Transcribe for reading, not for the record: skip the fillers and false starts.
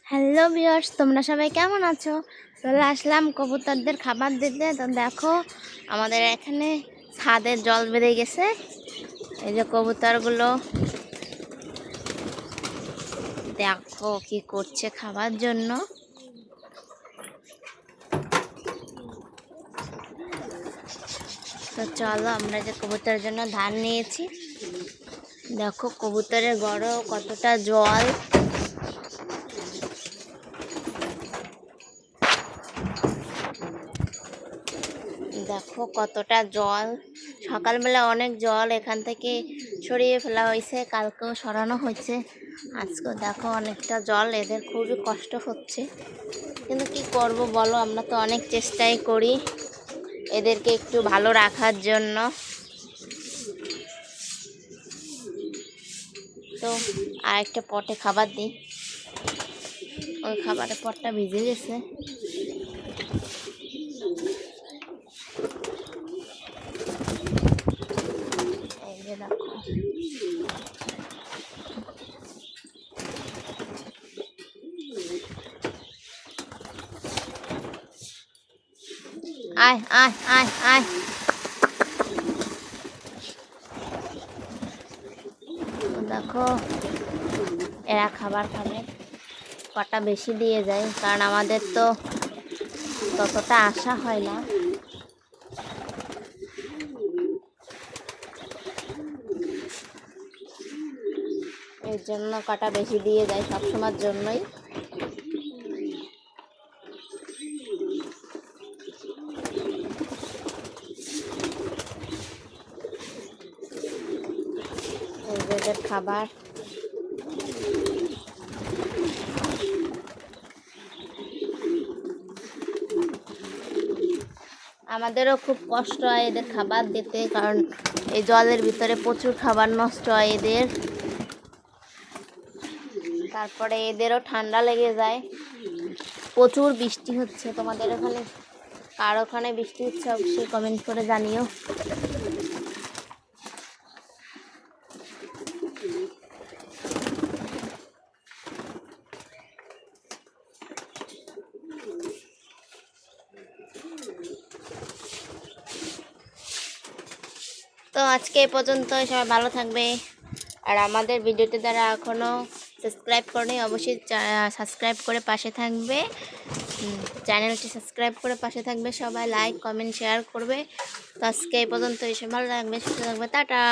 Hello viewers, তোমরা সবাই কেমন আছো? চলে আসলাম কবুতরদের খাবার দিতে। তো দেখো আমাদের এখানে ছাদের জল বেড়ে গেছে। এই যে কবুতরগুলো দেখো কি করছে খাবার জন্য। তো চলো আমরা যে কবুতরের জন্য ধান নিয়েছি, দেখো কবুতরের গড়ে কতটা জল। দেখো কতটা জল, সকালবেলা অনেক জল এখান থেকে সরিয়ে ফেলা হয়েছে, কালকেও সরানো হয়েছে, আজকেও দেখো অনেকটা জল। এদের খুবই কষ্ট হচ্ছে, কিন্তু কি করব বলো, আমরা তো অনেক চেষ্টাই করি এদেরকে একটু ভালো রাখার জন্য। তো আর একটা পটে খাবার দিই, ওই খাবারের পটটা ভিজে গেছে। এই যে দেখো আয় আয় আয় আয়। দেখো এরা খাবার খাবে, কটা বেশি দিয়ে যায়, কারণ আমাদের তো ততটা আশা হয় না। এর জন্য কটা বেশি দিয়ে যায় সবসময়ের জন্যই। এদের খাবার আমাদেরও খুব কষ্ট হয় এদের খাবার দিতে, কারণ এই জলের ভিতরে প্রচুর খাবার নষ্ট হয় এদের। তারপরে এদেরও ঠান্ডা লেগে যায়। প্রচুর বৃষ্টি হচ্ছে, তোমাদের ওখানে কার ওখানে বৃষ্টি হচ্ছে অবশ্যই কমেন্ট করে জানিও। তো আজকে এই পর্যন্ত, সবাই ভালো থাকবে। আর আমাদের ভিডিওটি যারা এখনও সাবস্ক্রাইব করেনি অবশ্যই সাবস্ক্রাইব করে পাশে থাকবে, চ্যানেলটি সাবস্ক্রাইব করে পাশে থাকবে, সবাই লাইক কমেন্ট শেয়ার করবে। তো আজকে এই পর্যন্ত, এসে ভালো থাকবে, সুস্থ থাকবে, টাটা।